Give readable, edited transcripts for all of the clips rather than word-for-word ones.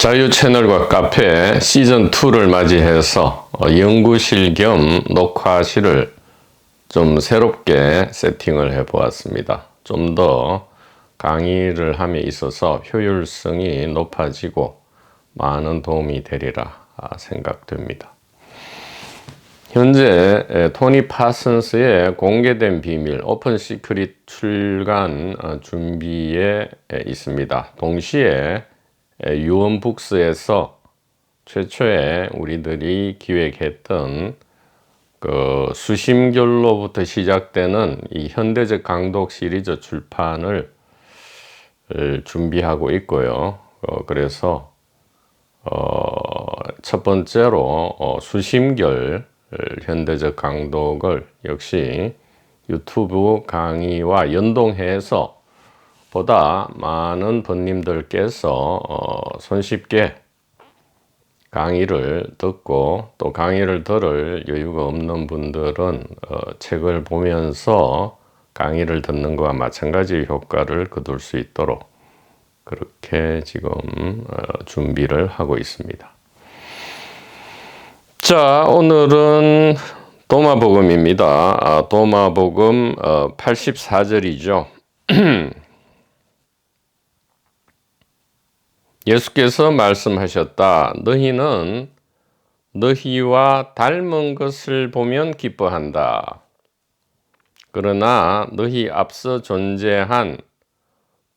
자유 채널과 카페 시즌2를 맞이해서 연구실 겸 녹화실을 좀 새롭게 세팅을 해 보았습니다. 좀 더 강의를 함에 있어서 효율성이 높아지고 많은 도움이 되리라 생각됩니다. 현재 토니 파슨스의 공개된 비밀 오픈 시크릿 출간 준비에 있습니다. 동시에 유언북스에서 최초에 우리들이 기획했던 그 수심결로부터 시작되는 이 현대적 강독 시리즈 출판을 준비하고 있고요. 그래서 첫 번째로 수심결 현대적 강독을 역시 유튜브 강의와 연동해서 보다 많은 번님들께서 손쉽게 강의를 듣고 또 강의를 들을 여유가 없는 분들은 책을 보면서 강의를 듣는 것과 마찬가지 효과를 거둘 수 있도록 그렇게 지금 준비를 하고 있습니다. 자, 오늘은 도마복음입니다. 도마복음 84절이죠. 예수께서 말씀하셨다. 너희는 너희와 닮은 것을 보면 기뻐한다. 그러나 너희 앞서 존재한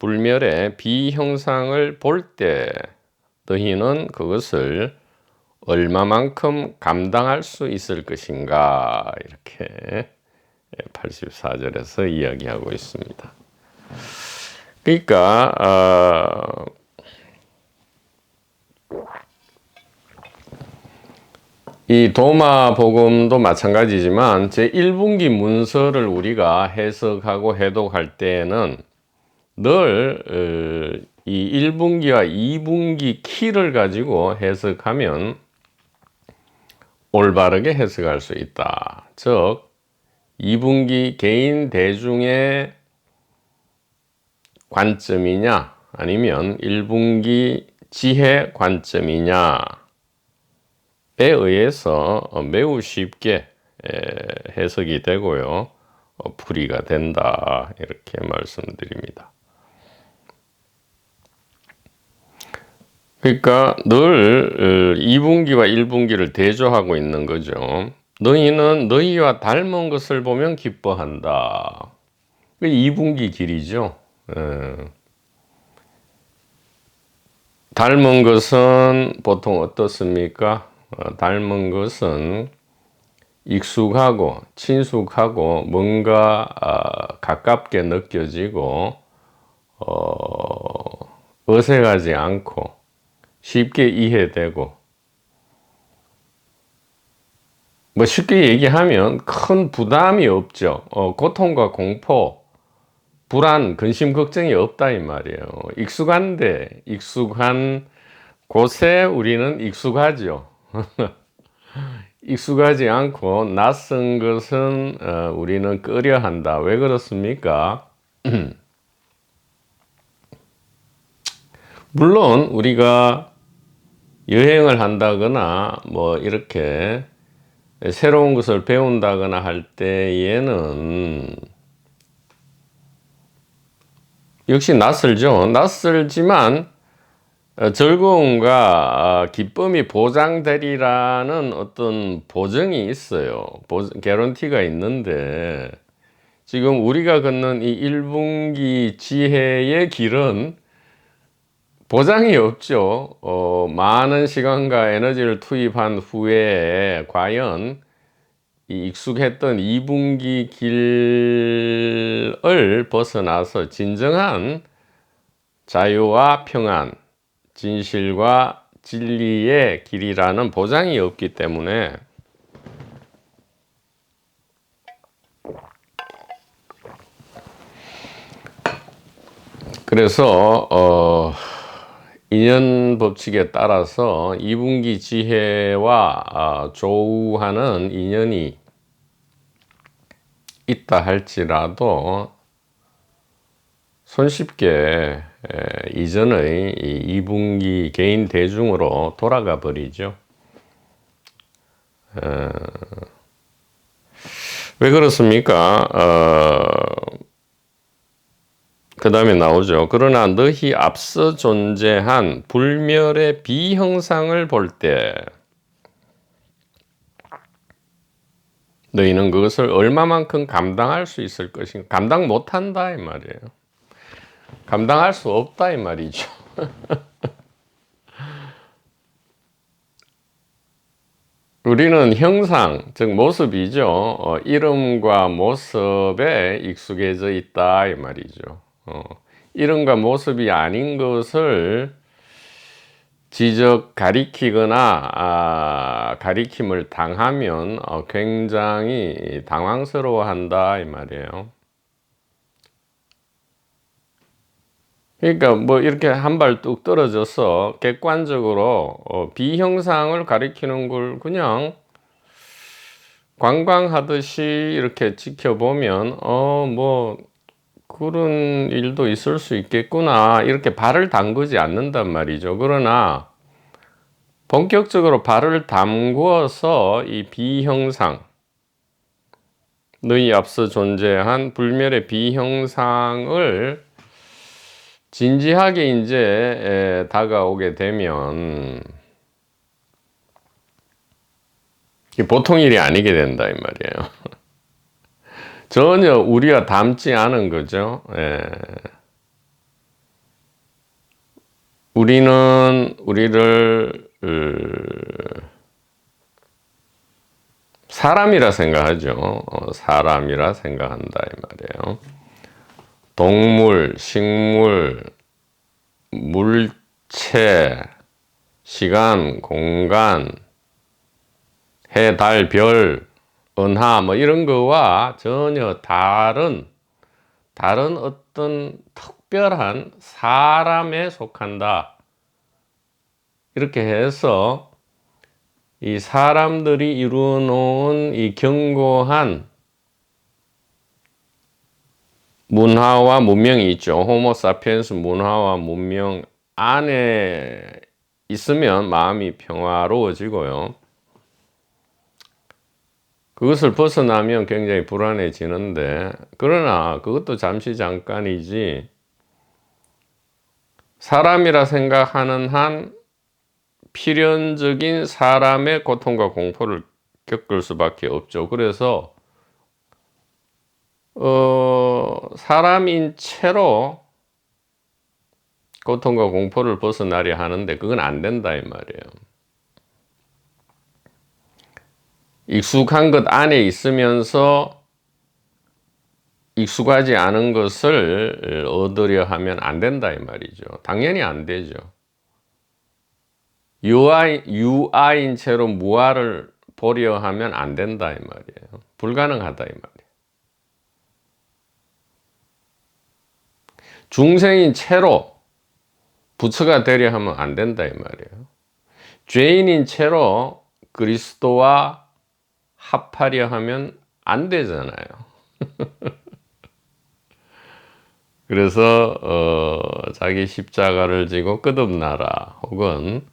불멸의 비형상을 볼 때 너희는 그것을 얼마만큼 감당할 수 있을 것인가, 이렇게 84절에서 이야기하고 있습니다. 그러니까 이 도마복음도 마찬가지지만 제1분기 문서를 우리가 해석하고 해독할 때에는 늘 이 1분기와 2분기 키를 가지고 해석하면 올바르게 해석할 수 있다. 즉 2분기 개인 대중의 관점이냐 아니면 1분기 지혜 관점이냐에 의해서 매우 쉽게 해석이 되고요. 풀이가 된다, 이렇게 말씀드립니다. 그러니까 늘 2분기와 1분기를 대조하고 있는 거죠. 너희는 너희와 닮은 것을 보면 기뻐한다. 2분기 길이죠. 닮은 것은 보통 어떻습니까? 닮은 것은 익숙하고 친숙하고 뭔가 가깝게 느껴지고 어색하지 않고 쉽게 이해되고, 뭐 쉽게 얘기하면 큰 부담이 없죠. 고통과 공포, 불안, 근심, 걱정이 없다 이 말이에요. 익숙한데 익숙한 곳에 우리는 익숙하죠. 익숙하지 않고 낯선 것은 우리는 꺼려한다. 왜 그렇습니까? 물론 우리가 여행을 한다거나 뭐 이렇게 새로운 것을 배운다거나 할 때에는 역시 낯설죠. 낯설지만 즐거움과 기쁨이 보장되리라는 어떤 보증이 있어요. 개런티가 있는데, 지금 우리가 걷는 이 1분기 지혜의 길은 보장이 없죠. 많은 시간과 에너지를 투입한 후에 과연 이 익숙했던 2분기 길을 벗어나서 진정한 자유와 평안, 진실과 진리의 길이라는 보장이 없기 때문에 그래서 인연 법칙에 따라서 2분기 지혜와 조우하는 인연이 있다 할지라도 손쉽게 이전의 이 2분기 개인 대중으로 돌아가 버리죠. 왜 그렇습니까? 그 다음에 나오죠. 그러나 너희 앞서 존재한 불멸의 비형상을 볼 때 너희는 그것을 얼마만큼 감당할 수 있을 것인가? 감당 못한다 이 말이에요. 감당할 수 없다 이 말이죠. 우리는 형상, 즉 모습이죠. 이름과 모습에 익숙해져 있다 이 말이죠. 이름과 모습이 아닌 것을 지적 가리키거나 가리킴을 당하면 굉장히 당황스러워한다 이 말이에요. 그러니까 뭐 이렇게 한 발 뚝 떨어져서 객관적으로 비형상을 가리키는 걸 그냥 관광하듯이 이렇게 지켜보면 뭐 그런 일도 있을 수 있겠구나 이렇게 발을 담그지 않는단 말이죠. 그러나 본격적으로 발을 담궈서 이 비형상, 너희 앞서 존재한 불멸의 비형상을 진지하게 이제 다가오게 되면 보통 일이 아니게 된다 이 말이에요. 전혀 우리와 닮지 않은 거죠. 우리는 우리를 사람이라 생각하죠. 사람이라 생각한다 이 말이에요. 동물, 식물, 물체, 시간, 공간, 해, 달, 별, 은하 뭐 이런 거와 전혀 다른 어떤 특별한 사람에 속한다. 이렇게 해서 이 사람들이 이루어 놓은 이 견고한 문화와 문명이 있죠. 호모사피엔스 문화와 문명 안에 있으면 마음이 평화로워지고요. 그것을 벗어나면 굉장히 불안해지는데, 그러나 그것도 잠시 잠깐이지, 사람이라 생각하는 한 필연적인 사람의 고통과 공포를 겪을 수밖에 없죠. 그래서 사람인 채로 고통과 공포를 벗어나려 하는데 그건 안 된다 이 말이에요. 익숙한 것 안에 있으면서 익숙하지 않은 것을 얻으려 하면 안 된다 이 말이죠. 당연히 안 되죠. 유아인 채로 무아를 보려 하면 안 된다 이 말이에요. 불가능하다 이 말이에요. 중생인 채로 부처가 되려 하면 안 된다 이 말이에요. 죄인인 채로 그리스도와 합하려 하면 안 되잖아요. 그래서 자기 십자가를 지고 끝없나라 혹은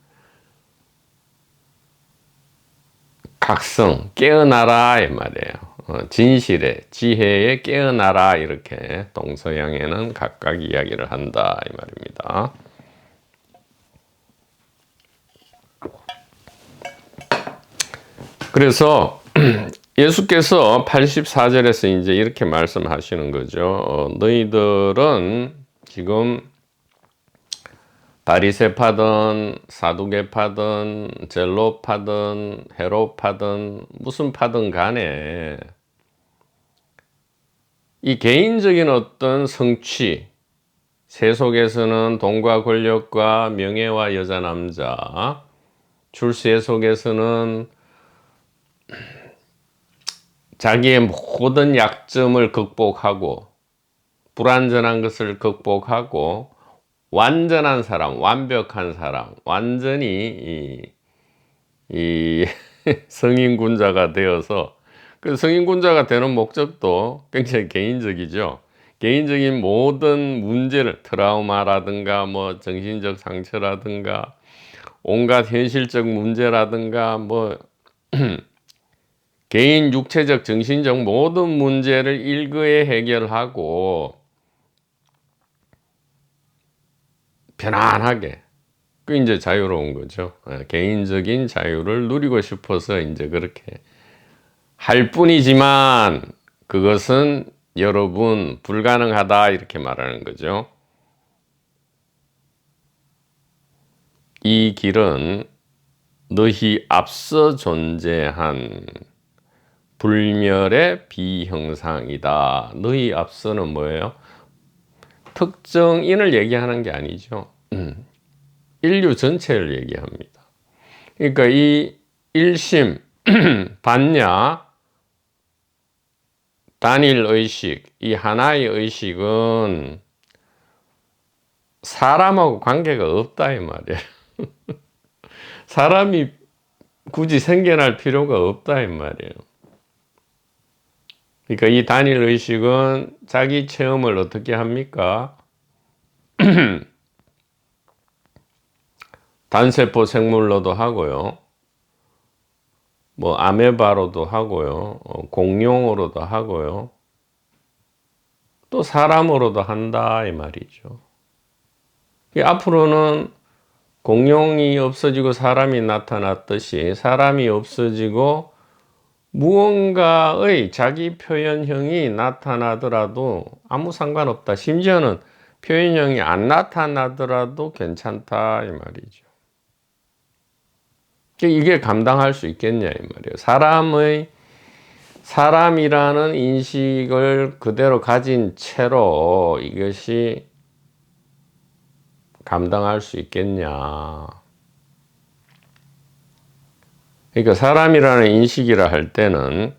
각성 깨어나라 이 말이에요. 진실에 지혜에 깨어나라 이렇게 동서양에는 각각 이야기를 한다 이 말입니다. 그래서 예수께서 84절에서 이제 이렇게 말씀하시는 거죠. 너희들은 지금 바리새파든 사두개파든 젤로파든 헤롯파든 무슨 파든 간에 이 개인적인 어떤 성취, 세속에서는 돈과 권력과 명예와 여자 남자, 출세 속에서는 자기의 모든 약점을 극복하고 불완전한 것을 극복하고 완전한 사람, 완벽한 사람, 완전히 이 성인군자가 되어서 그 성인군자가 되는 목적도 굉장히 개인적이죠. 개인적인 모든 문제를 트라우마라든가 뭐 정신적 상처라든가 온갖 현실적 문제라든가 뭐 개인 육체적 정신적 모든 문제를 일거에 해결하고 편안하게 그 이제 자유로운 거죠. 개인적인 자유를 누리고 싶어서 이제 그렇게 할 뿐이지만 그것은 여러분 불가능하다 이렇게 말하는 거죠. 이 길은 너희 앞서 존재한 불멸의 비형상이다. 너희 앞서는 뭐예요? 특정인을 얘기하는 게 아니죠. 인류 전체를 얘기합니다. 그러니까 이 일심, 반야, 단일 의식, 이 하나의 의식은 사람하고 관계가 없다 이 말이에요. 사람이 굳이 생겨날 필요가 없다 이 말이에요. 그러니까 이 단일 의식은 자기 체험을 어떻게 합니까? 단세포 생물로도 하고요. 뭐 아메바로도 하고요. 공룡으로도 하고요. 또 사람으로도 한다 이 말이죠. 앞으로는 공룡이 없어지고 사람이 나타났듯이 사람이 없어지고 무언가의 자기 표현형이 나타나더라도 아무 상관없다. 심지어는 표현형이 안 나타나더라도 괜찮다 이 말이죠. 이게 감당할 수 있겠냐 이 말이에요. 사람이라는 인식을 그대로 가진 채로 이것이 감당할 수 있겠냐. 그러니까 사람이라는 인식이라 할 때는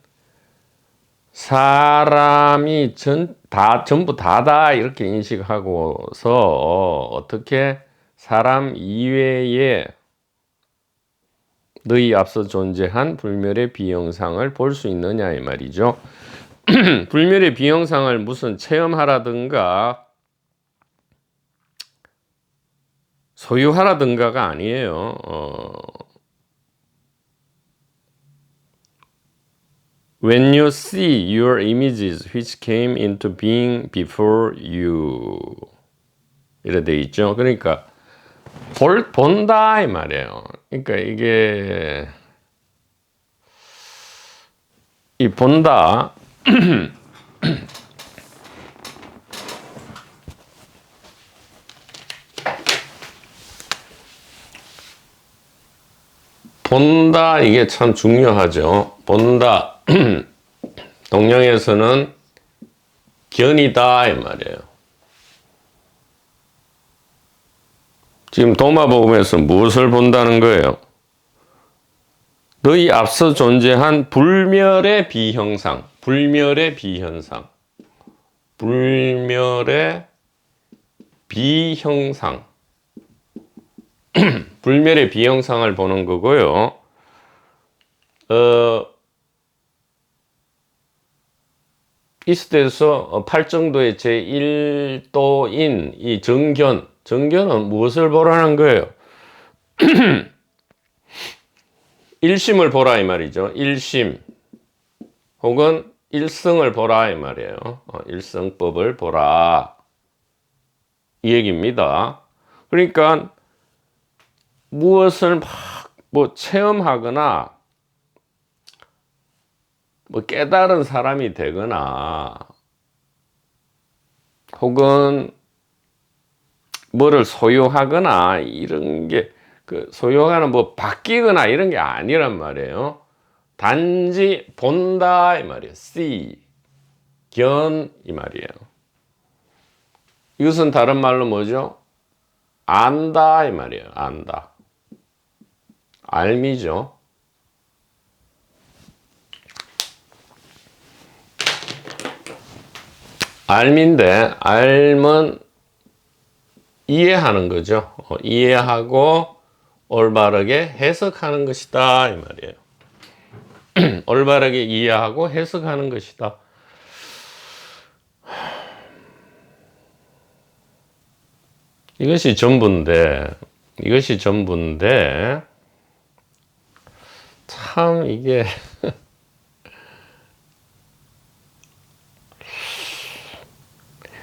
사람이 전부 다다 이렇게 인식하고서 어떻게 사람 이외에 너희 앞서 존재한 불멸의 비형상을 볼 수 있느냐 이 말이죠. 불멸의 비형상을 무슨 체험하라든가 소유하라든가가 아니에요. When you see your images which came into being before you 이래 돼 있죠. 그러니까 본다 이 말이에요. 그러니까 이게 이 본다 본다 이게 참 중요하죠. 본다 동양에서는 견이다 이 말이에요. 지금 도마복음에서 무엇을 본다는 거예요? 너희 앞서 존재한 불멸의 비형상, 불멸의 비현상, 불멸의 비형상, 불멸의 비형상을 보는 거고요. 이 시대에서 팔정도의 제1도인 이 정견은 무엇을 보라는 거예요? 일심을 보라 이 말이죠. 일심 혹은 일성을 보라 이 말이에요. 일성법을 보라 이 얘기입니다. 그러니까 무엇을 막 뭐 체험하거나 뭐 깨달은 사람이 되거나 혹은 뭐를 소유하거나 이런 게 그 소유하는 뭐 바뀌거나 이런 게 아니란 말이에요. 단지 본다 이 말이에요. see, 견 이 말이에요. 이것은 다른 말로 뭐죠? 안다 이 말이에요. 안다. 알미죠. 알미인데 알면 이해하는 거죠. 이해하고 올바르게 해석하는 것이다 이 말이에요. 올바르게 이해하고 해석하는 것이다. 이것이 전부인데 참 이게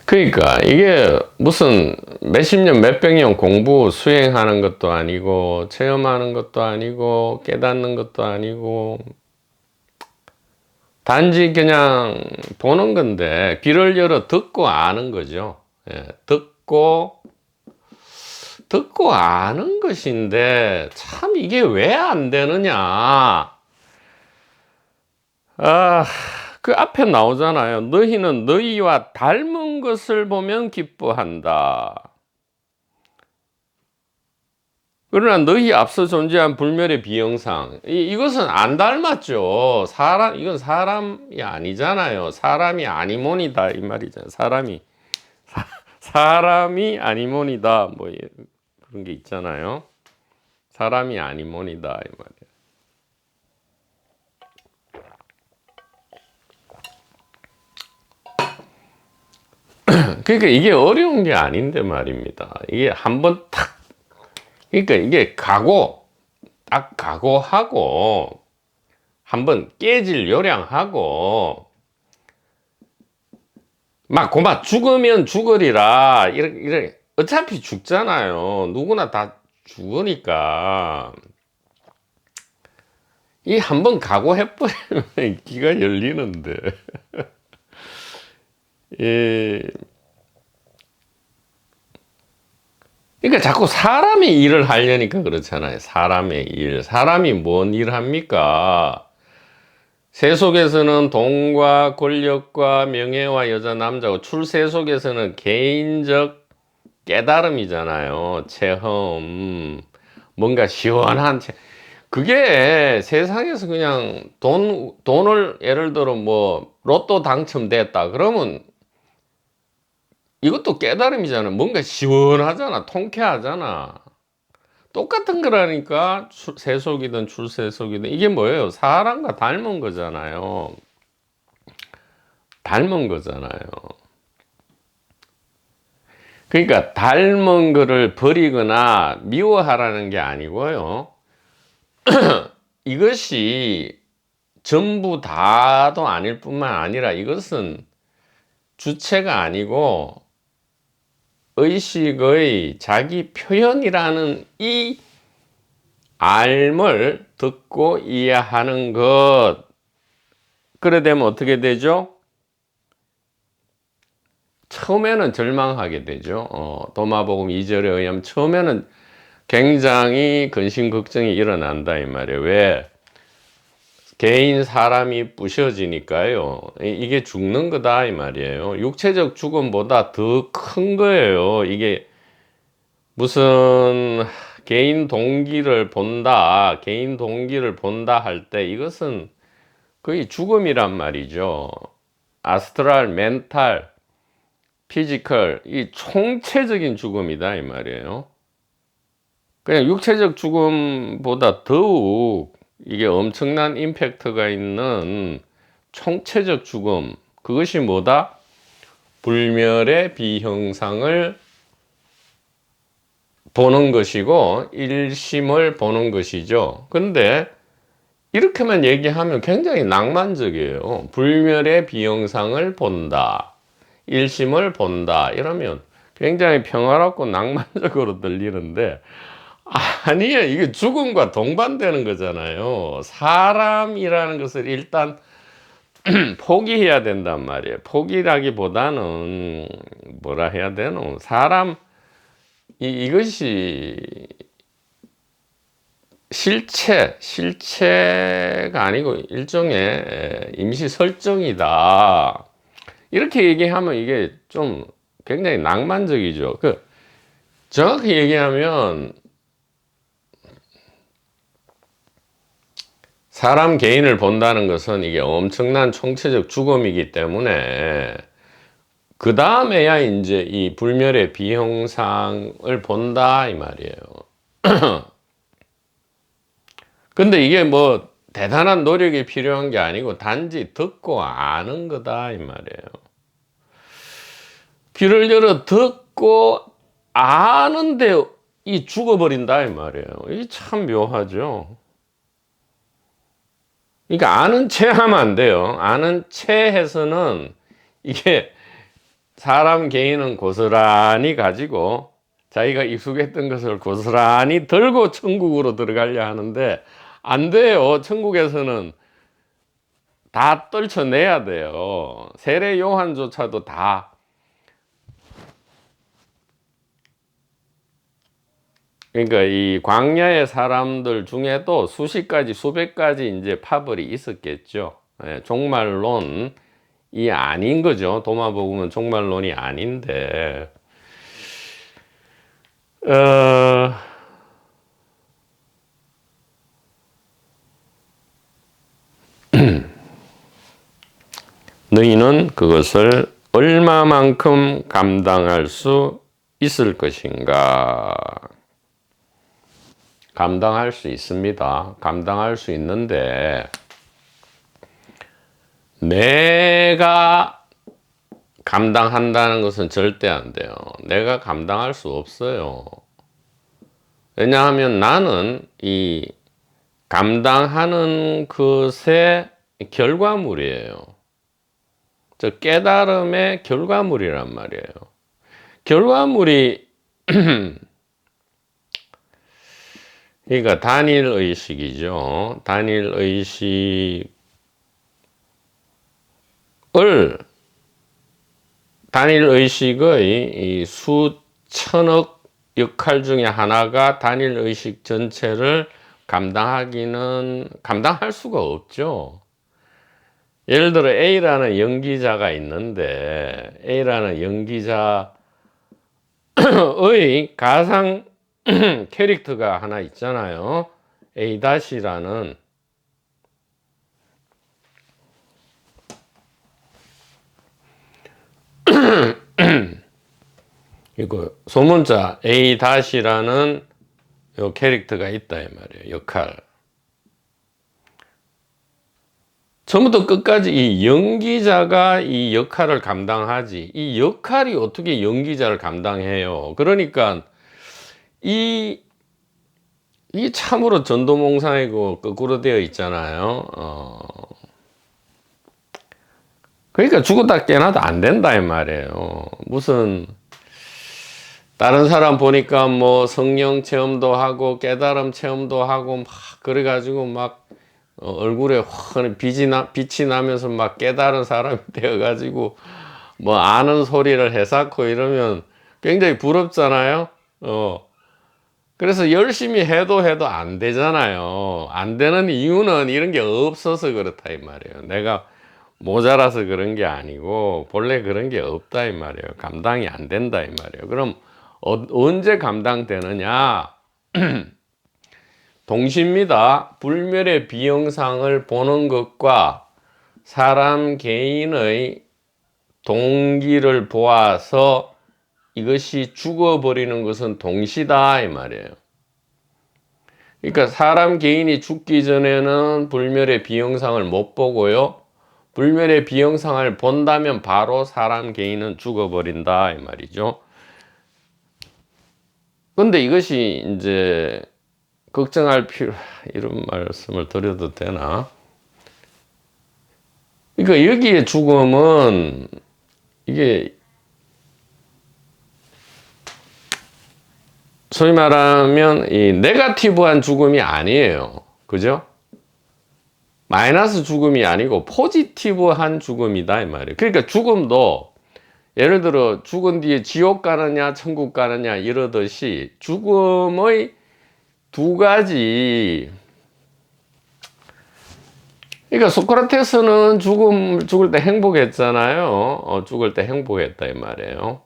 그러니까 이게 무슨 몇십 년 몇백 년 공부 수행하는 것도 아니고 체험하는 것도 아니고 깨닫는 것도 아니고 단지 그냥 보는 건데 귀를 열어 듣고 아는 거죠. 예, 듣고 아는 것인데 참 이게 왜 안 되느냐. 그 앞에 나오잖아요. 너희는 너희와 닮은 것을 보면 기뻐한다. 그러나 너희 앞서 존재한 불멸의 비형상, 이것은 안 닮았죠. 이건 사람이 아니잖아요. 사람이 아니모니다 이 말이잖아요. 사람이 아니모니다 뭐 그런 게 있잖아요. 사람이 아니모니다 이 말이에요. 그러니까 이게 어려운 게 아닌데 말입니다. 이게 한번 탁, 그러니까 이게 딱 각오하고 한번 깨질 요량하고 막 고마 죽으면 죽으리라 이렇게 어차피 죽잖아요. 누구나 다 죽으니까 이 한번 각오해버리면 기가 열리는데 예. 그러니까 자꾸 사람의 일을 하려니까 그렇잖아요. 사람의 일. 사람이 뭔 일 합니까? 세속에서는 돈과 권력과 명예와 여자 남자고 출세속에서는 개인적 깨달음이잖아요. 체험. 뭔가 시원한 그게 세상에서 그냥 돈을 예를 들어 뭐 로또 당첨됐다. 그러면 이것도 깨달음이잖아. 뭔가 시원하잖아. 통쾌하잖아. 똑같은 거라니까. 세속이든 출세속이든 이게 뭐예요? 사람과 닮은 거잖아요. 닮은 거잖아요. 그러니까 닮은 거를 버리거나 미워하라는 게 아니고요. 이것이 전부 다도 아닐 뿐만 아니라 이것은 주체가 아니고 의식의 자기 표현이라는 이 알을 듣고 이해하는 것. 그래 되면 어떻게 되죠? 처음에는 절망하게 되죠. 도마복음 2절에 의하면 처음에는 굉장히 근심 걱정이 일어난다 이 말이에요. 왜? 개인 사람이 부셔지니까요. 이게 죽는 거다 이 말이에요. 육체적 죽음보다 더 큰 거예요. 이게 무슨 개인 동기를 본다 할 때 이것은 거의 죽음이란 말이죠. 아스트랄, 멘탈, 피지컬, 이 총체적인 죽음이다 이 말이에요. 그냥 육체적 죽음보다 더욱 이게 엄청난 임팩트가 있는 총체적 죽음. 그것이 뭐다? 불멸의 비형상을 보는 것이고 일심을 보는 것이죠. 근데 이렇게만 얘기하면 굉장히 낭만적이에요. 불멸의 비형상을 본다. 일심을 본다. 이러면 굉장히 평화롭고 낭만적으로 들리는데 아니에요. 이게 죽음과 동반되는 거잖아요. 사람이라는 것을 일단 포기해야 된단 말이에요. 포기라기보다는 뭐라 해야 되노? 이것이 실체가 아니고 일종의 임시 설정이다. 이렇게 얘기하면 이게 좀 굉장히 낭만적이죠. 정확히 얘기하면 사람 개인을 본다는 것은 이게 엄청난 총체적 죽음이기 때문에 그 다음에야 이제 이 불멸의 비형상을 본다 이 말이에요. 근데 이게 뭐 대단한 노력이 필요한 게 아니고 단지 듣고 아는 거다 이 말이에요. 귀를 열어 듣고 아는데 이 죽어버린다 이 말이에요. 이게 참 묘하죠. 그러니까 아는 체 하면 안 돼요. 아는 체 해서는 이게 사람 개인은 고스란히 가지고 자기가 익숙했던 것을 고스란히 들고 천국으로 들어가려 하는데 안 돼요. 천국에서는 다 떨쳐내야 돼요. 세례 요한조차도 다. 그러니까 이 광야의 사람들 중에도 수십 가지, 수백 가지 이제 파벌이 있었겠죠. 예, 종말론이 아닌 거죠. 도마복음은 종말론이 아닌데, 너희는 그것을 얼마만큼 감당할 수 있을 것인가? 감당할 수 있습니다. 감당할 수 있는데 내가 감당한다는 것은 절대 안 돼요. 내가 감당할 수 없어요. 왜냐하면 나는 이 감당하는 것의 결과물이에요. 저 깨달음의 결과물이란 말이에요. 결과물이 그러니까 단일 의식이죠. 단일 의식을 단일 의식의 이 수천억 역할 중에 하나가 단일 의식 전체를 감당할 수가 없죠. 예를 들어 A라는 연기자가 있는데 A라는 연기자의 가상 캐릭터가 하나 있잖아요. A-라는 이거 소문자 A-라는 요 캐릭터가 있다 이 말이에요. 역할. 처음부터 끝까지 이 연기자가 이 역할을 감당하지. 이 역할이 어떻게 연기자를 감당해요? 그러니까 이 참으로 전도몽상이고 거꾸로 되어 있잖아요. 그러니까 죽었다 깨어나도 안 된다 이 말이에요. 무슨 다른 사람 보니까 뭐 성령 체험도 하고 깨달음 체험도 하고 막 그래가지고 막 얼굴에 환히 빛이 나면서 막 깨달은 사람이 되어가지고 뭐 아는 소리를 해쌓고 이러면 굉장히 부럽잖아요. 그래서 열심히 해도 안 되잖아요. 안 되는 이유는 이런 게 없어서 그렇다 이 말이에요. 내가 모자라서 그런 게 아니고 본래 그런 게 없다 이 말이에요. 감당이 안 된다 이 말이에요. 그럼 언제 감당되느냐? 동시입니다. 불멸의 비영상을 보는 것과 사람 개인의 동기를 보아서 이것이 죽어버리는 것은 동시다 이 말이에요. 그러니까 사람 개인이 죽기 전에는 불멸의 비영상을 못 보고요. 불멸의 비영상을 본다면 바로 사람 개인은 죽어버린다 이 말이죠. 근데 이것이 이제 걱정할 이런 말씀을 드려도 되나? 그러니까 여기에 죽음은 이게 소위 말하면 이 네거티브한 죽음이 아니에요. 그죠? 마이너스 죽음이 아니고 포지티브한 죽음이다 이 말이에요. 그러니까 죽음도 예를 들어 죽은 뒤에 지옥 가느냐 천국 가느냐 이러듯이 죽음의 두 가지. 그러니까 소크라테스는 죽을 때 행복했잖아요. 죽을 때 행복했다 이 말이에요.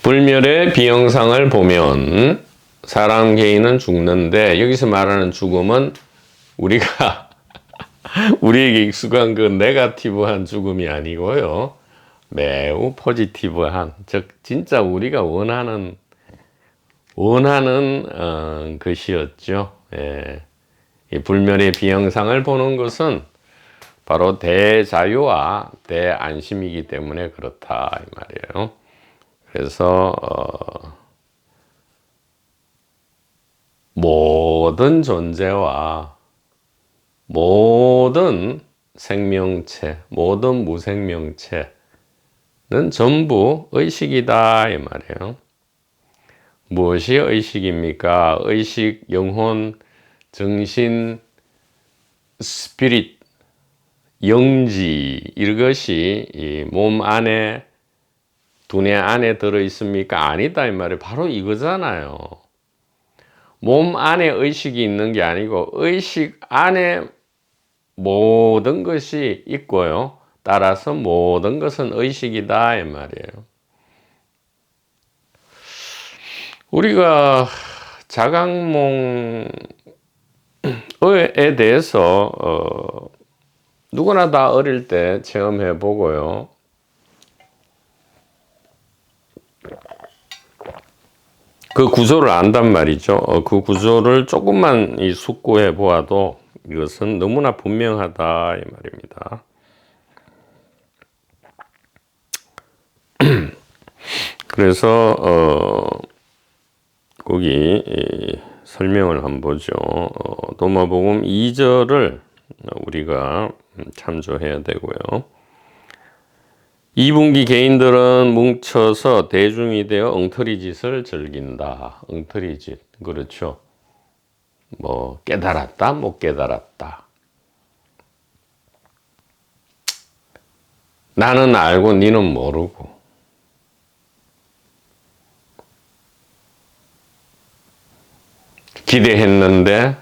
불멸의 비영상을 보면 사람 개인은 죽는데 여기서 말하는 죽음은 우리가 우리에게 익숙한 그 네거티브한 죽음이 아니고요. 매우 포지티브한, 즉 진짜 우리가 원하는 원하는 것이었죠. 예. 이 불멸의 비영상을 보는 것은 바로 대자유와 대안심이기 때문에 그렇다 이 말이에요. 그래서 모든 존재와 모든 생명체, 모든 무생명체는 전부 의식이다 이 말이에요. 무엇이 의식입니까? 의식, 영혼, 정신, 스피릿, 영지 이것이 이 몸 안에 두뇌 안에 들어 있습니까? 아니다 이 말이에요. 바로 이거잖아요. 몸 안에 의식이 있는 게 아니고 의식 안에 모든 것이 있고요. 따라서 모든 것은 의식이다 이 말이에요. 우리가 자각몽에 대해서 누구나 다 어릴 때 체험해 보고요. 그 구조를 안단 말이죠. 그 구조를 조금만 숙고해 보아도 이것은 너무나 분명하다 이 말입니다. 그래서 거기 설명을 한번 보죠. 도마복음 2절을 우리가 참조해야 되고요. 2분기 개인들은 뭉쳐서 대중이 되어 엉터리 짓을 즐긴다. 엉터리 짓. 그렇죠. 뭐 깨달았다, 못 깨달았다. 나는 알고 니는 모르고. 기대했는데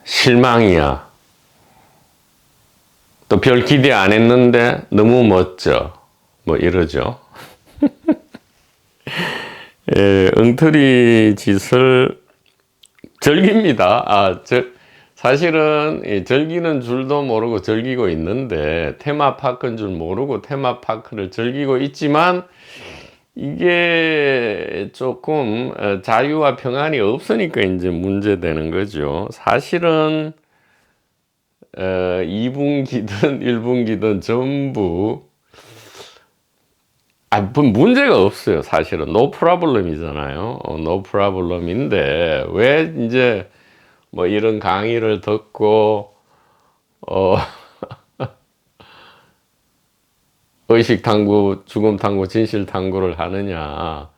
실망이야. 또 별 기대 안 했는데 너무 멋져. 뭐 이러죠. 예, 엉터리 짓을 즐깁니다. 사실은 즐기는 줄도 모르고 즐기고 있는데 테마파크인 줄 모르고 테마파크를 즐기고 있지만 이게 조금 자유와 평안이 없으니까 이제 문제되는 거죠. 사실은 2분기든 1분기든 전부 문제가 없어요. 사실은 no problem이잖아요. no problem인데 왜 이제 뭐 이런 강의를 듣고 의식 탐구, 죽음 탐구, 진실 탐구를 하느냐?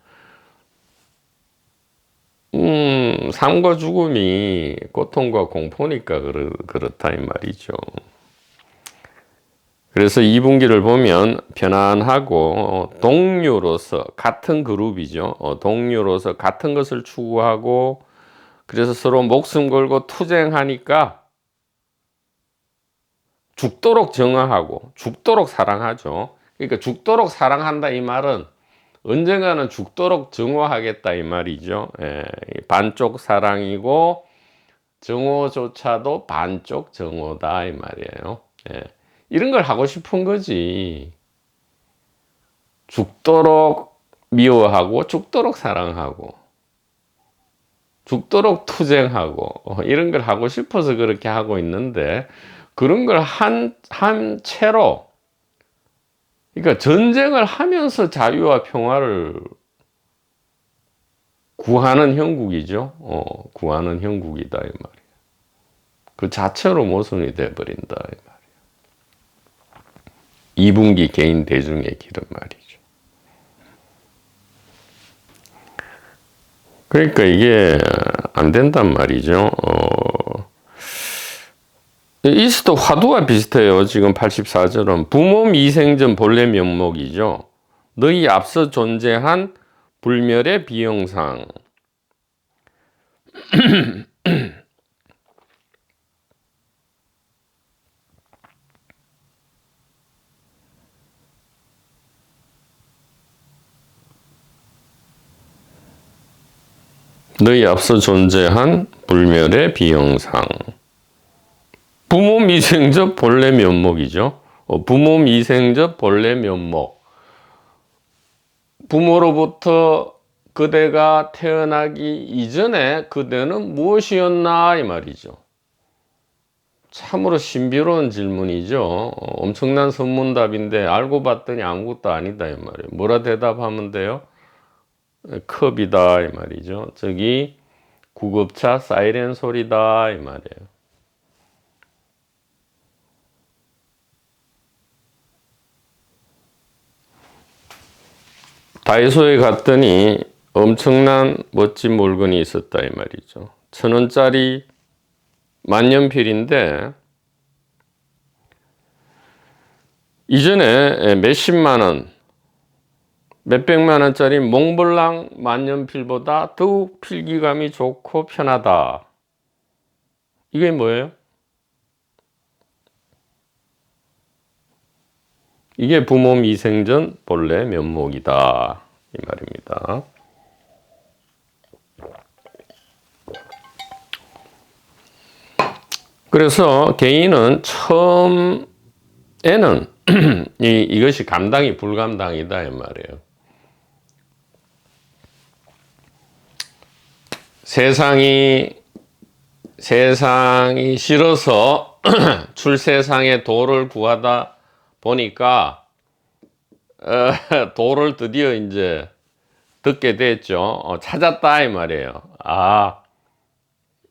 삶과 죽음이 고통과 공포니까 그렇다 이 말이죠. 그래서 2분기를 보면 편안하고 동료로서 같은 그룹이죠. 동료로서 같은 것을 추구하고 그래서 서로 목숨 걸고 투쟁하니까 죽도록 정화하고 죽도록 사랑하죠. 그러니까 죽도록 사랑한다 이 말은 언젠가는 죽도록 정화하겠다 이 말이죠. 예, 반쪽 사랑이고 정오조차도 반쪽 정오다 이 말이에요. 예, 이런 걸 하고 싶은 거지. 죽도록 미워하고 죽도록 사랑하고 죽도록 투쟁하고 이런 걸 하고 싶어서 그렇게 하고 있는데 그런 걸 한 채로 그러니까 전쟁을 하면서 자유와 평화를 구하는 형국이죠. 구하는 형국이다 이 말이에요. 그 자체로 모순이 돼버린다 이 말이에요. 2분기 개인 대중의 길은 말이죠. 그러니까 이게 안 된단 말이죠. 이스트 화두와 비슷해요. 지금 84절은 부모 미생전 본래 면목이죠. 너희 앞서 존재한 불멸의 비영상. 너희 앞서 존재한 불멸의 비영상. 부모 미생적 본래 면목이죠. 부모 미생적 본래 면목. 부모로부터 그대가 태어나기 이전에 그대는 무엇이었나 이 말이죠. 참으로 신비로운 질문이죠. 엄청난 선문답인데 알고 봤더니 아무것도 아니다 이 말이에요. 뭐라 대답하면 돼요? 컵이다 이 말이죠. 저기 구급차 사이렌 소리다 이 말이에요. 다이소에 갔더니 엄청난 멋진 물건이 있었다 이 말이죠. 1,000원짜리 만년필인데 이전에 몇십만 원, 몇백만 원짜리 몽블랑 만년필보다 더욱 필기감이 좋고 편하다. 이게 뭐예요? 이게 부모 미생전 본래 면목이다 이 말입니다. 그래서 개인은 처음에는 이것이 감당이 불감당이다 이 말이에요. 세상이 싫어서 출세상의 도를 구하다 보니까 도를 드디어 이제 듣게 됐죠. 찾았다 이 말이에요.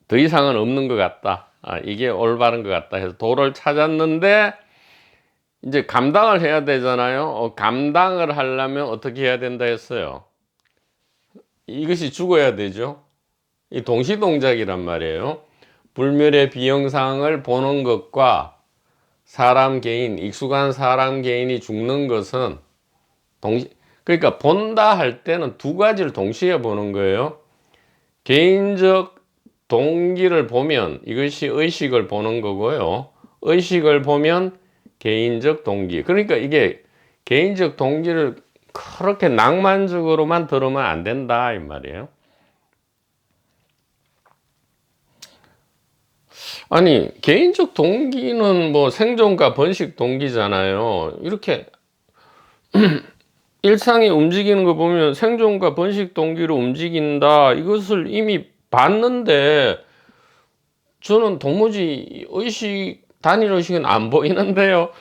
더 이상은 없는 것 같다. 이게 올바른 것 같다 해서 도를 찾았는데 이제 감당을 해야 되잖아요. 감당을 하려면 어떻게 해야 된다 했어요? 이것이 죽어야 되죠. 이 동시동작이란 말이에요. 불멸의 비영상을 보는 것과 사람 개인, 익숙한 사람 개인이 죽는 것은 그러니까 본다 할 때는 두 가지를 동시에 보는 거예요. 개인적 동기를 보면 이것이 의식을 보는 거고요. 의식을 보면 개인적 동기. 그러니까 이게 개인적 동기를 그렇게 낭만적으로만 들으면 안 된다 이 말이에요. 아니 개인적 동기는 뭐 생존과 번식 동기잖아요. 이렇게 일상이 움직이는 거 보면 생존과 번식 동기로 움직인다. 이것을 이미 봤는데 저는 도무지 단일 의식은 안 보이는데요.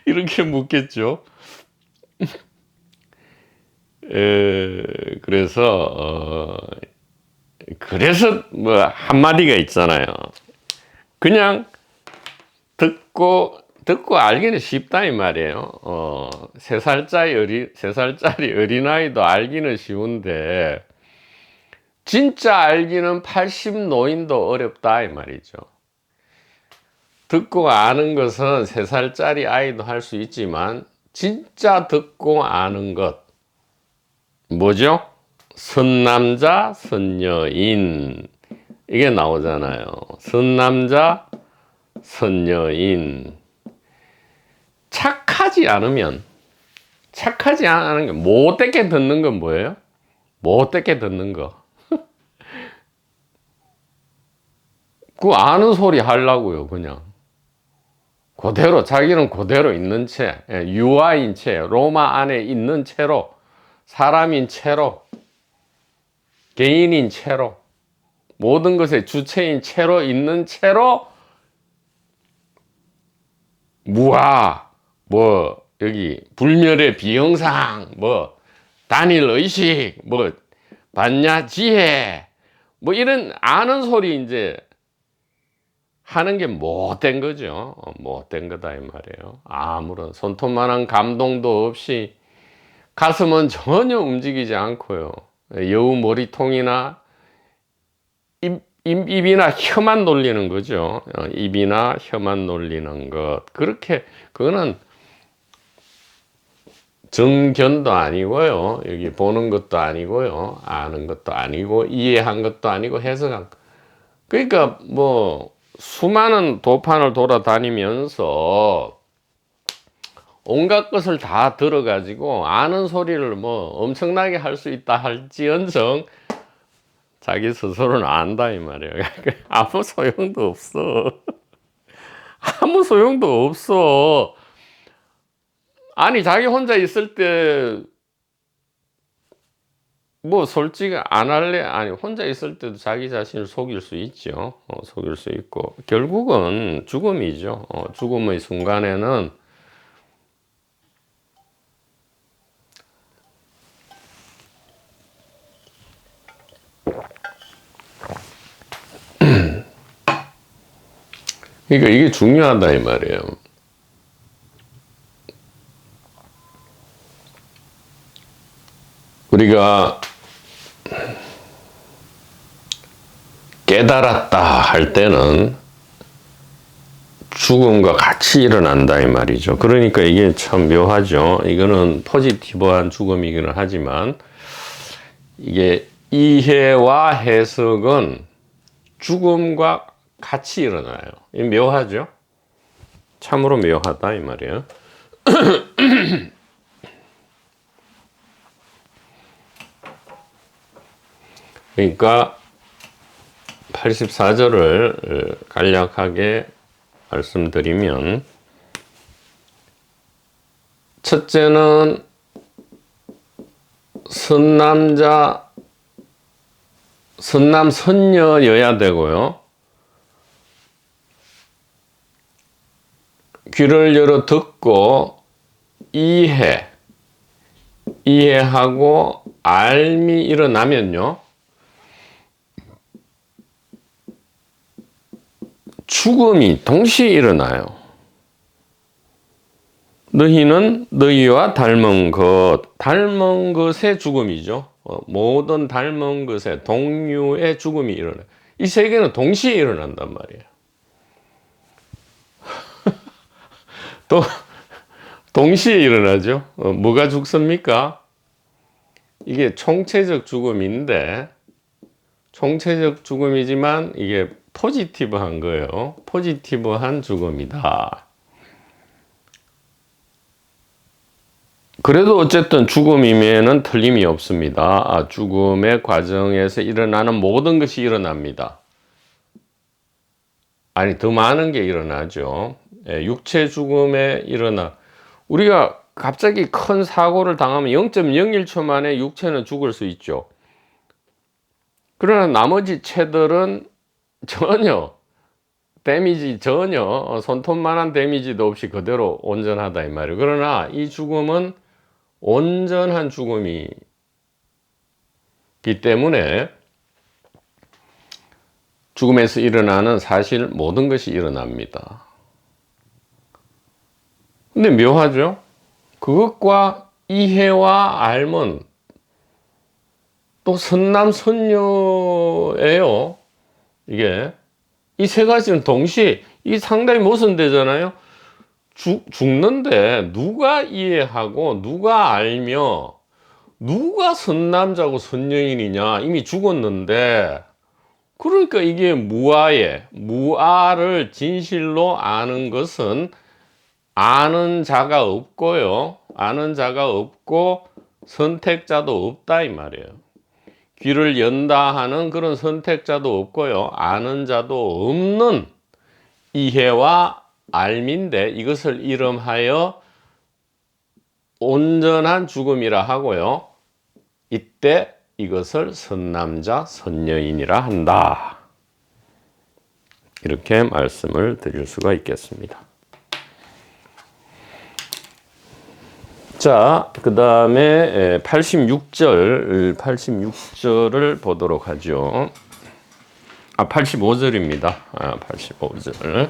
이렇게 묻겠죠. 그래서 뭐 한마디가 있잖아요. 그냥 듣고 알기는 쉽다 이 말이에요. 3살짜리 어린아이도 알기는 쉬운데 진짜 알기는 80 노인도 어렵다 이 말이죠. 듣고 아는 것은 3살짜리 아이도 할 수 있지만 진짜 듣고 아는 것 뭐죠? 선남자 선여인 이게 나오잖아요. 선남자 선여인. 착하지 않은 게 못되게 듣는 건 뭐예요? 못되게 듣는 거. 그 아는 소리 하려고요. 그냥 그대로 자기는 그대로 있는 채, 유아인 채, 로마 안에 있는 채로, 사람인 채로, 개인인 채로, 모든 것의 주체인 채로 있는 채로 무아, 뭐 여기 불멸의 비영상, 뭐 단일 의식, 뭐 반야지혜, 뭐 이런 아는 소리 이제 하는 게 못된 거죠. 못된 거다 이 말이에요. 아무런 손톱만한 감동도 없이 가슴은 전혀 움직이지 않고요. 여우 머리통이나 입이나 혀만 놀리는 거죠. 입이나 혀만 놀리는 것. 그거는 정견도 아니고요. 여기 보는 것도 아니고요. 아는 것도 아니고 이해한 것도 아니고 해석한 것. 그러니까 뭐 수많은 도판을 돌아다니면서 온갖 것을 다 들어가지고 아는 소리를 뭐 엄청나게 할 수 있다 할지언정 자기 스스로는 안다 이 말이에요. 아무 소용도 없어. 아무 소용도 없어. 아니 자기 혼자 있을 때 뭐 솔직히 안 할래 아니 혼자 있을 때도 자기 자신을 속일 수 있죠. 속일 수 있고 결국은 죽음이죠. 죽음의 순간에는 그러니까 이게 중요하다 이 말이에요. 우리가 깨달았다 할 때는 죽음과 같이 일어난다 이 말이죠. 그러니까 이게 참 묘하죠. 이거는 포지티브한 죽음이기는 하지만 이게 이해와 해석은 죽음과 같이 일어나요. 묘하죠. 참으로 묘하다 이 말이에요. 그러니까 84절을 간략하게 말씀드리면 첫째는 선남자 선남 선녀여야 되고요. 귀를 열어 듣고 이해하고 알미 일어나면요. 죽음이 동시에 일어나요. 너희는 너희와 닮은 것의 죽음이죠. 모든 닮은 것의 동류의 죽음이 일어나요. 이 세 개는 동시에 일어난단 말이에요. 또 동시에 일어나죠. 뭐가 죽습니까? 이게 총체적 죽음인데 총체적 죽음이지만 이게 포지티브한 거예요. 포지티브한 죽음이다. 그래도 어쨌든 죽음임에는 틀림이 없습니다. 죽음의 과정에서 일어나는 모든 것이 일어납니다. 아니 더 많은 게 일어나죠. 육체 죽음에 우리가 갑자기 큰 사고를 당하면 0.01초 만에 육체는 죽을 수 있죠. 그러나 나머지 체들은 전혀 손톱만한 데미지도 없이 그대로 온전하다 이 말이에요. 그러나 이 죽음은 온전한 죽음이기 때문에 죽음에서 일어나는 사실 모든 것이 일어납니다. 근데 묘하죠? 그것과 이해와 알면 또 선남선녀예요. 이게 이 세 가지는 동시에 이 상당히 모순되잖아요. 죽는데 누가 이해하고 누가 알며 누가 선남자고 선녀인이냐. 이미 죽었는데 그러니까 이게 무아를 진실로 아는 것은 아는 자가 없고요. 아는 자가 없고 선택자도 없다 이 말이에요. 귀를 연다 하는 그런 선택자도 없고요. 아는 자도 없는 이해와 알미인데 이것을 이름하여 온전한 죽음이라 하고요. 이때 이것을 선남자, 선녀인이라 한다. 이렇게 말씀을 드릴 수가 있겠습니다. 자, 그 다음에 86절을 보도록 하죠. 85절입니다. 85절.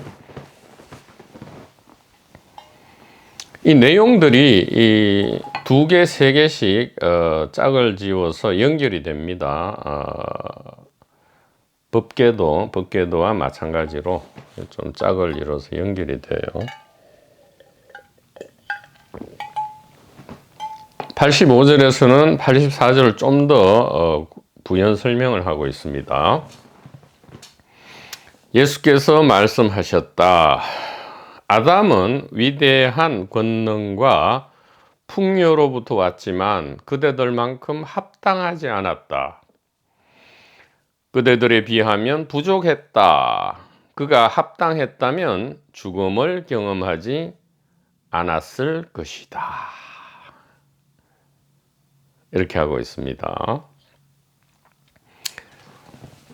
이 내용들이 이 2개, 3개씩 짝을 지워서 연결이 됩니다. 법궤도와 마찬가지로 좀 짝을 이뤄서 연결이 돼요. 85절에서는 84절을 좀 더 부연 설명을 하고 있습니다. 예수께서 말씀하셨다. 아담은 위대한 권능과 풍요로부터 왔지만 그대들만큼 합당하지 않았다. 그대들에 비하면 부족했다. 그가 합당했다면 죽음을 경험하지 않았을 것이다. 이렇게 하고 있습니다.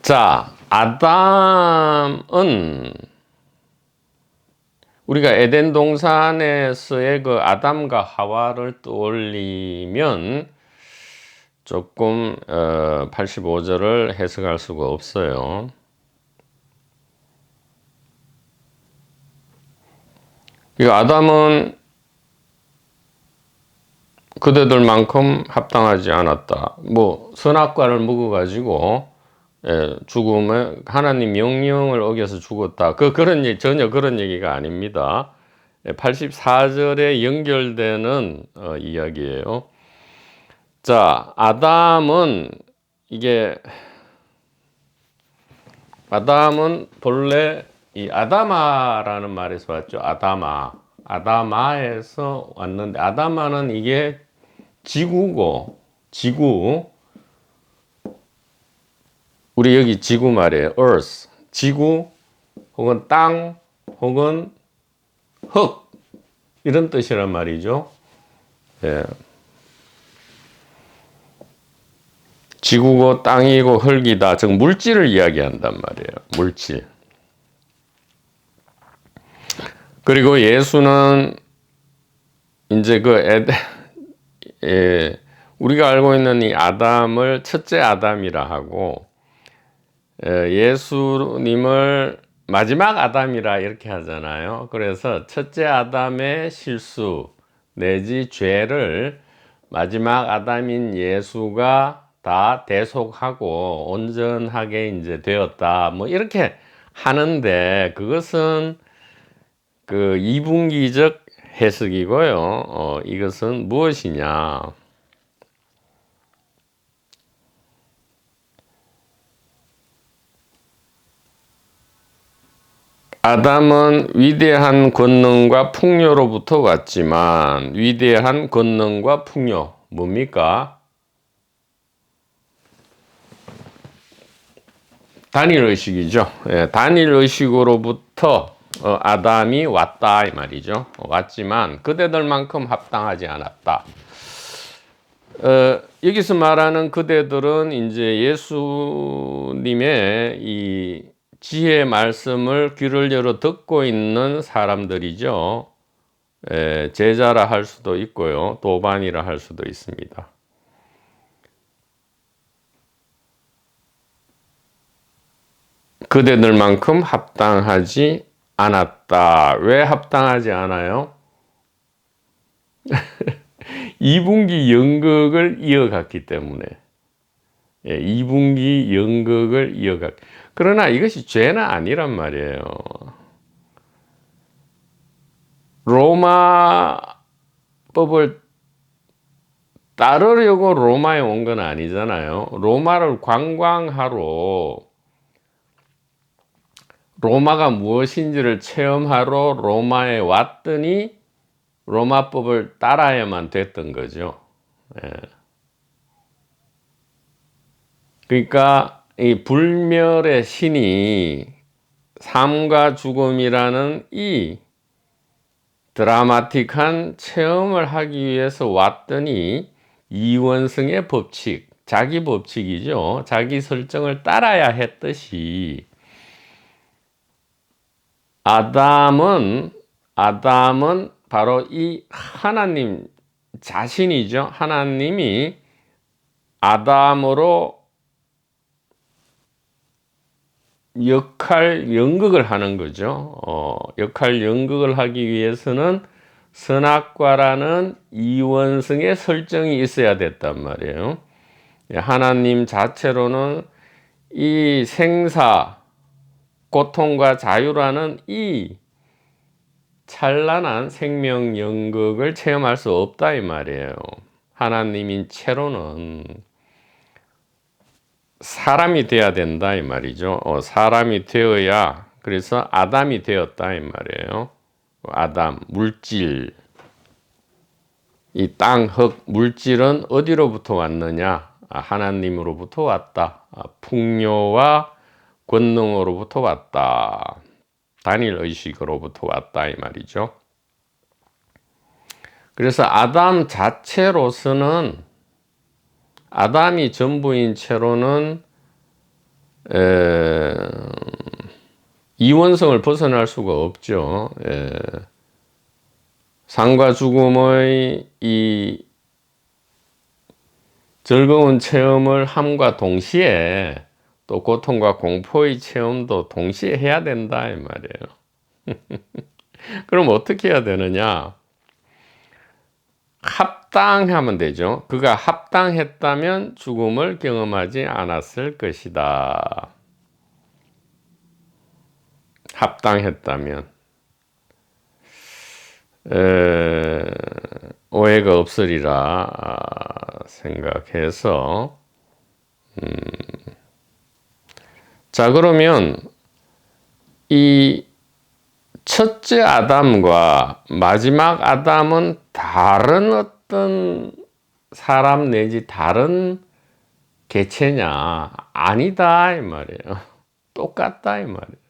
자, 아담은 우리가 에덴 동산에서의 그 아담과 하와를 떠올리면 조금 85절을 해석할 수가 없어요. 이 아담은 그대들만큼 합당하지 않았다. 뭐 선악과를 먹어가지고 죽음에 하나님 명령을 어겨서 죽었다. 전혀 그런 얘기가 아닙니다. 84절에 연결되는 이야기예요. 자, 아담은 본래 이 아다마라는 말에서 왔죠. 아다마에서 왔는데, 아다마는 이게 지구, 우리 여기 지구 말이에요. earth. 지구, 혹은 땅, 혹은 흙. 이런 뜻이란 말이죠. 예. 지구고 땅이고 흙이다. 즉 물질을 이야기한단 말이에요. 물질. 그리고 예수는 이제 우리가 알고 있는 이 아담을 첫째 아담이라 하고, 예수님을 마지막 아담이라 이렇게 하잖아요. 그래서 첫째 아담의 실수 내지 죄를 마지막 아담인 예수가 다 대속하고 온전하게 이제 되었다. 뭐 이렇게 하는데, 그것은 그 이분기적 해석이고요. 이것은 무엇이냐? 아담은 위대한 권능과 풍요로부터 왔지만, 위대한 권능과 풍요, 뭡니까? 단일의식이죠. 예, 단일의식으로부터 아담이 왔다 이 말이죠. 왔지만 그대들만큼 합당하지 않았다. 여기서 말하는 그대들은 이제 예수님의 이 지혜 말씀을 귀를 열어 듣고 있는 사람들이죠. 제자라 할 수도 있고요, 도반이라 할 수도 있습니다. 그대들만큼 합당하지 않았다. 왜 합당하지 않아요? 2분기 연극을 이어갔기 때문에. 2분기 연극을 이어갔기. 그러나 이것이 죄는 아니란 말이에요. 로마법을 따르려고 로마에 온 건 아니잖아요. 로마를 관광하러, 로마가 무엇인지를 체험하러 로마에 왔더니 로마법을 따라야만 됐던 거죠. 그러니까 이 불멸의 신이 삶과 죽음이라는 이 드라마틱한 체험을 하기 위해서 왔더니 이원성의 법칙, 자기 법칙이죠. 자기 설정을 따라야 했듯이 아담은 바로 이 하나님 자신이죠. 하나님이 아담으로 역할 연극을 하는 거죠. 역할 연극을 하기 위해서는 선악과라는 이원성의 설정이 있어야 됐단 말이에요. 하나님 자체로는 이 생사, 고통과 자유라는 이 찬란한 생명 연극을 체험할 수 없다 이 말이에요. 하나님인 채로는 사람이 돼야 된다 이 말이죠. 사람이 되어야, 그래서 아담이 되었다 이 말이에요. 아담, 물질, 이 땅, 흙, 물질은 어디로부터 왔느냐? 하나님으로부터 왔다. 풍요와 권능으로부터 왔다. 단일의식으로부터 왔다 이 말이죠. 그래서 아담 자체로서는, 아담이 전부인 채로는 에, 이원성을 벗어날 수가 없죠. 삶과 죽음의 이 즐거운 체험을 함과 동시에 또 고통과 공포의 체험도 동시에 해야 된다 이 말이에요. 그럼 어떻게 해야 되느냐? 합당하면 되죠. 그가 합당했다면 죽음을 경험하지 않았을 것이다. 합당했다면 오해가 없으리라 생각해서 자, 그러면 이 첫째 아담과 마지막 아담은 다른 어떤 사람 내지 다른 개체냐? 아니다 이 말이에요. 똑같다 이 말이에요.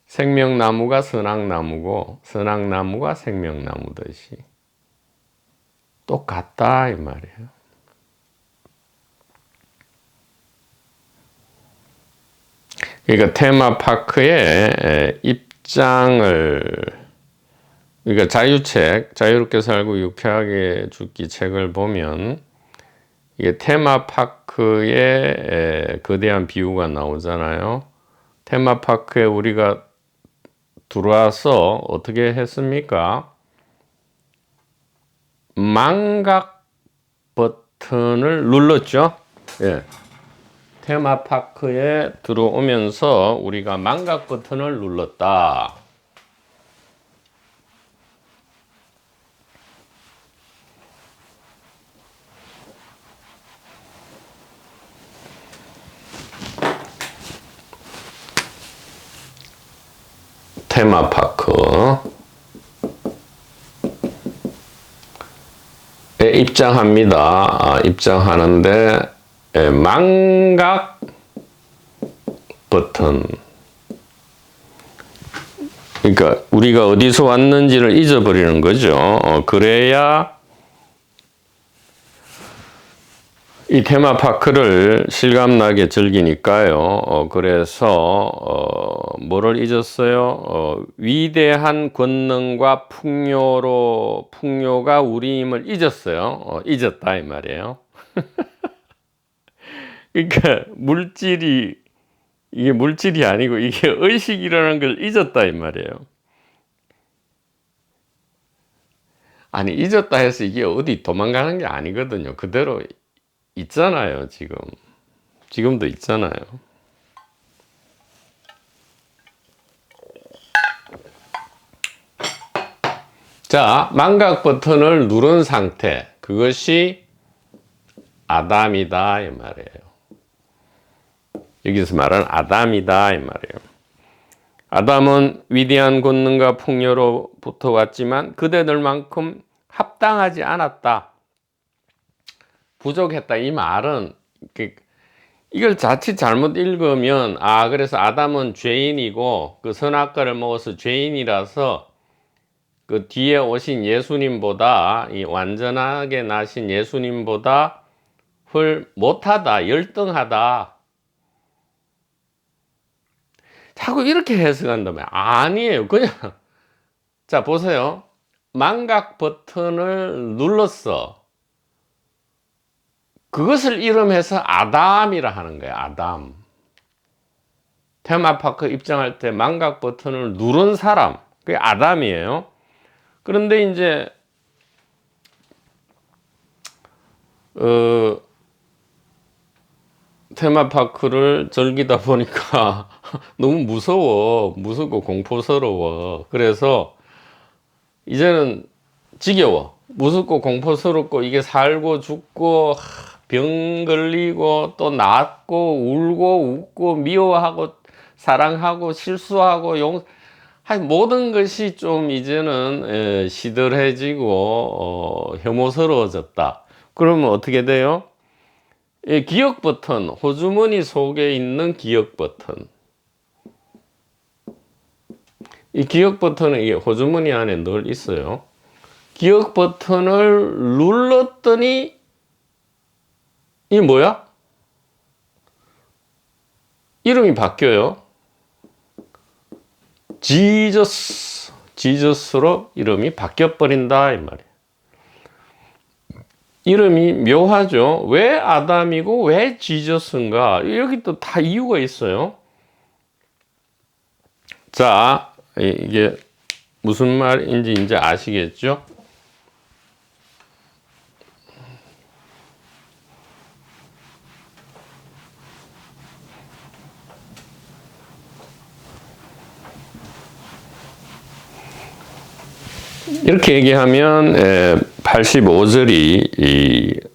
생명나무가 선악나무고 선악나무가 생명나무듯이 똑같다 이 말이에요. 그러니까 테마파크의 입장을, 그러니까 자유책, 자유롭게 살고 유쾌하게 죽기 책을 보면 이게 테마파크의 거대한 비유가 나오잖아요. 테마파크에 우리가 들어와서 어떻게 했습니까? 망각 버튼을 눌렀죠. 예. 테마파크에 들어오면서 우리가 망각 버튼을 눌렀다. 테마파크에 입장합니다. 입장하는데 망각 버튼, 그러니까 우리가 어디서 왔는지를 잊어버리는 거죠. 그래야 이 테마파크를 실감나게 즐기니까요. 그래서 뭐를 잊었어요? 위대한 권능과 풍요가 우리임을 잊었어요. 잊었다 이 말이에요. 그러니까 이게 물질이 아니고 이게 의식이라는 걸 잊었다 이 말이에요. 아니, 잊었다 해서 이게 어디 도망가는 게 아니거든요. 그대로 있잖아요. 지금도 있잖아요. 자, 망각 버튼을 누른 상태, 그것이 아담이다 이 말이에요. 여기서 말하는 아담이다 이 말이에요. 아담은 위대한 권능과 풍요로부터 왔지만 그대들만큼 합당하지 않았다. 부족했다. 이 말은 이걸 자칫 잘못 읽으면 그래서 아담은 죄인이고 그 선악과를 먹어서 죄인이라서 그 뒤에 오신 예수님보다, 이 완전하게 나신 예수님보다 못하다, 열등하다, 자꾸 이렇게 해석한다면 아니에요. 그냥 자 보세요. 망각 버튼을 눌렀어. 그것을 이름해서 아담이라 하는 거예요. 아담. 테마파크 입장할 때 망각 버튼을 누른 사람, 그게 아담이에요. 그런데 이제 테마파크를 즐기다 보니까 너무 무섭고 공포스러워. 그래서 이제는 지겨워. 무섭고 공포스럽고 이게 살고 죽고 병 걸리고 또 낫고 울고 웃고 미워하고 사랑하고 실수하고 모든 것이 좀 이제는 시들해지고 혐오스러워졌다. 그러면 어떻게 돼요? 기억 버튼, 호주머니 속에 있는 기억 버튼. 이 기억 버튼은 이게 호주머니 안에 늘 있어요. 기억 버튼을 눌렀더니 이 뭐야? 이름이 바뀌어요. 지저스로 이름이 바뀌어버린다 이 말이에요. 이름이 묘하죠. 왜 아담이고 왜 지저스인가? 여기 또 다 이유가 있어요. 자, 이게 무슨 말인지 이제 아시겠죠? 이렇게 얘기하면 85절이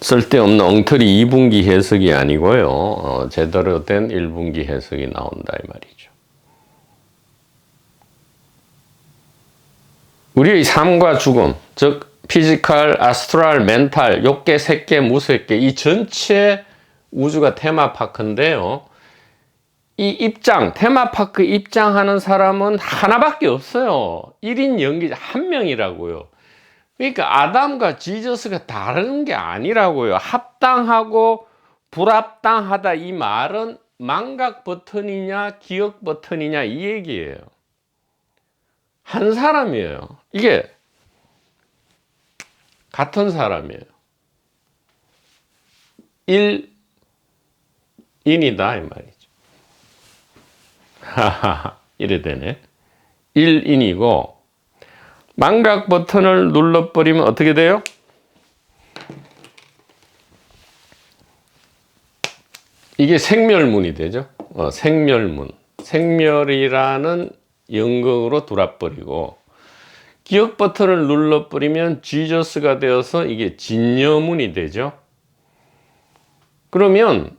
쓸데없는 엉터리 2분기 해석이 아니고요. 제대로 된 1분기 해석이 나온다 이 말이죠. 우리의 삶과 죽음, 즉 피지컬, 아스트랄, 멘탈, 욕계, 색계, 무색계 이 전체 우주가 테마파크인데요. 이 입장, 테마파크 입장하는 사람은 하나밖에 없어요. 1인 연기자 한 명이라고요. 그러니까 아담과 지저스가 다른 게 아니라고요. 합당하고 불합당하다 이 말은 망각 버튼이냐 기억 버튼이냐 이 얘기예요. 한 사람이에요. 이게 같은 사람이에요. 1인이다 이 말이죠. 이래 되네. 1인이고 망각 버튼을 눌러버리면 어떻게 돼요? 이게 생멸문이 되죠. 생멸문. 생멸이라는 연극으로 돌아버리고 기억 버튼을 눌러버리면 지저스가 되어서 이게 진여문이 되죠. 그러면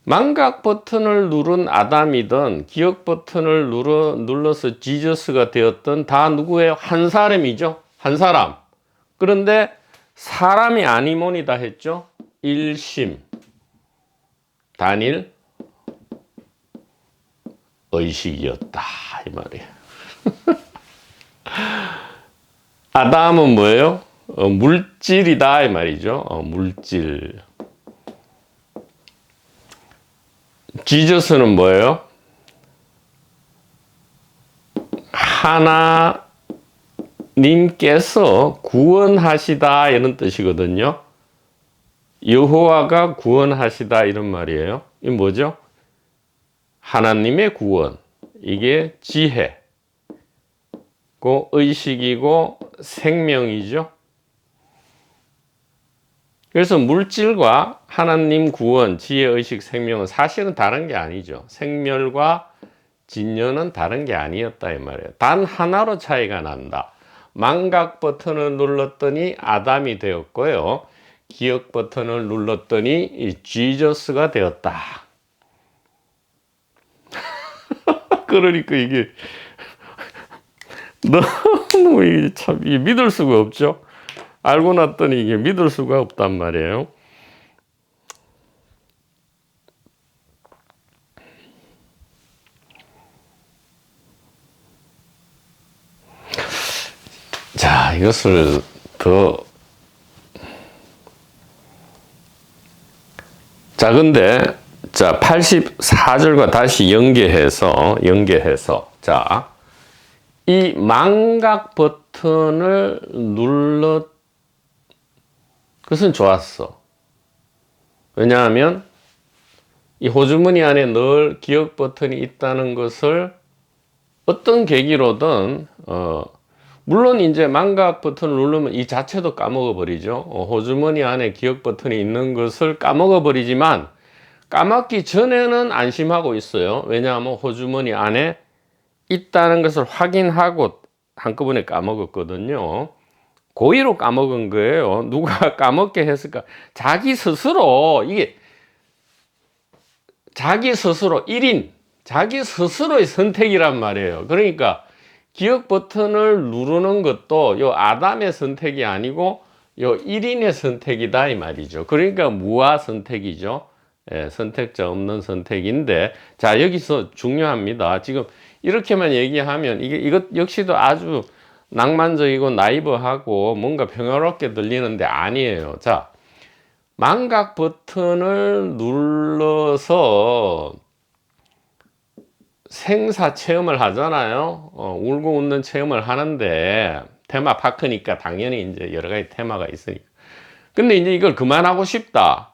망각 버튼을 누른 아담이든 기억 버튼을 눌러서 지저스가 되었던 다 누구예요? 한 사람이죠. 한 사람. 그런데 사람이 아니모니다 했죠. 일심, 단일, 의식이었다 이 말이에요. 아담은 뭐예요? 물질이다 이 말이죠. 물질. 지저스는 뭐예요? 하나님께서 구원하시다 이런 뜻이거든요. 여호와가 구원하시다 이런 말이에요. 이게 뭐죠? 하나님의 구원. 이게 지혜고 의식이고 생명이죠. 그래서 물질과 하나님 구원, 지혜, 의식, 생명은 사실은 다른 게 아니죠. 생멸과 진여는 다른 게 아니었다 이 말이에요. 단 하나로 차이가 난다. 망각 버튼을 눌렀더니 아담이 되었고요. 기억 버튼을 눌렀더니 이 지저스가 되었다. 그러니까 이게 너무 이게 참 믿을 수가 없죠. 알고 났더니 이게 믿을 수가 없단 말이에요. 자, 이것을 자, 근데, 자, 84절과 다시 연계해서, 자, 이 망각 버튼을 그것은 좋았어. 왜냐하면, 이 호주머니 안에 늘 기억 버튼이 있다는 것을 어떤 계기로든, 물론 이제 망각 버튼을 누르면 이 자체도 까먹어 버리죠. 호주머니 안에 기억 버튼이 있는 것을 까먹어 버리지만 까먹기 전에는 안심하고 있어요. 왜냐하면 호주머니 안에 있다는 것을 확인하고 한꺼번에 까먹었거든요. 고의로 까먹은 거예요. 누가 까먹게 했을까? 자기 스스로 이게 자기 스스로 1인 자기 스스로의 선택이란 말이에요. 그러니까 기억 버튼을 누르는 것도 요 아담의 선택이 아니고 요 1인의 선택이다 이 말이죠. 그러니까 무아 선택이죠. 예, 선택자 없는 선택인데, 자, 여기서 중요합니다. 지금 이렇게만 얘기하면 이것 역시도 아주 낭만적이고 나이브하고 뭔가 평화롭게 들리는데 아니에요. 자, 망각 버튼을 눌러서 생사 체험을 하잖아요. 울고 웃는 체험을 하는데, 테마파크니까 당연히 이제 여러 가지 테마가 있으니까. 근데 이제 이걸 그만하고 싶다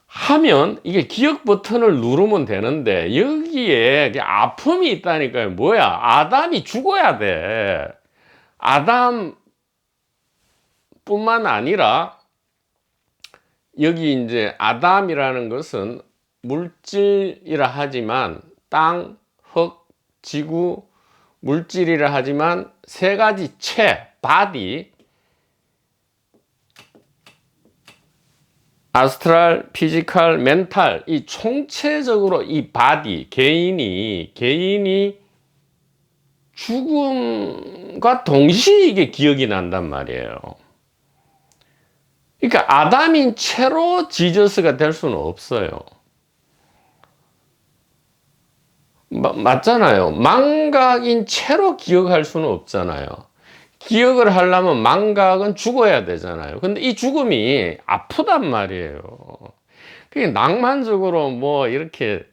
하면 이게 기억 버튼을 누르면 되는데, 여기에 아픔이 있다니까요. 뭐야? 아담이 죽어야 돼. 아담뿐만 아니라 여기 이제 아담이라는 것은 물질이라 하지만 땅, 흙, 지구, 물질이라 하지만 세 가지 바디, 아스트랄, 피지컬, 멘탈, 이 총체적으로 이 바디, 개인이 죽음과 동시에 이게 기억이 난단 말이에요. 그러니까 아담인 채로 지저스가 될 수는 없어요. 맞잖아요. 망각인 채로 기억할 수는 없잖아요. 기억을 하려면 망각은 죽어야 되잖아요. 근데 이 죽음이 아프단 말이에요. 그게 낭만적으로 뭐 이렇게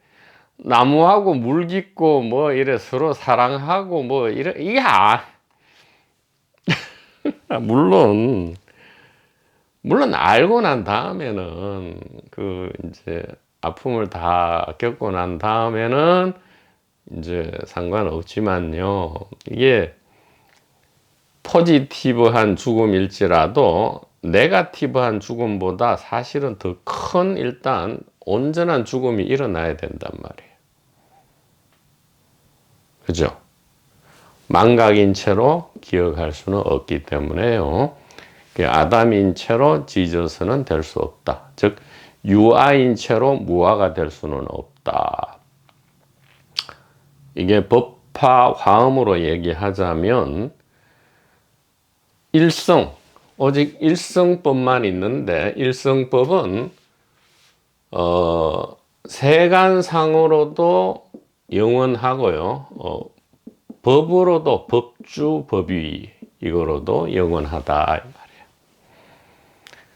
나무하고 물 깊고 뭐 이래 서로 사랑하고 뭐 이래, 이게 물론 알고 난 다음에는 그 이제 아픔을 다 겪고 난 다음에는 이제 상관없지만요. 이게 포지티브한 죽음일지라도 네거티브한 죽음보다 사실은 더 큰 일단 온전한 죽음이 일어나야 된단 말이에요. 그죠? 망각인 채로 기억할 수는 없기 때문에요. 아담인 채로 지저스는 될 수 없다. 즉 유아인 채로 무아가 될 수는 없다. 이게 법화 화음으로 얘기하자면 일성, 오직 일성법만 있는데, 일성법은 세간상으로도 영원하고요, 법으로도 법주 법위, 이거로도 영원하다 이 말이에요.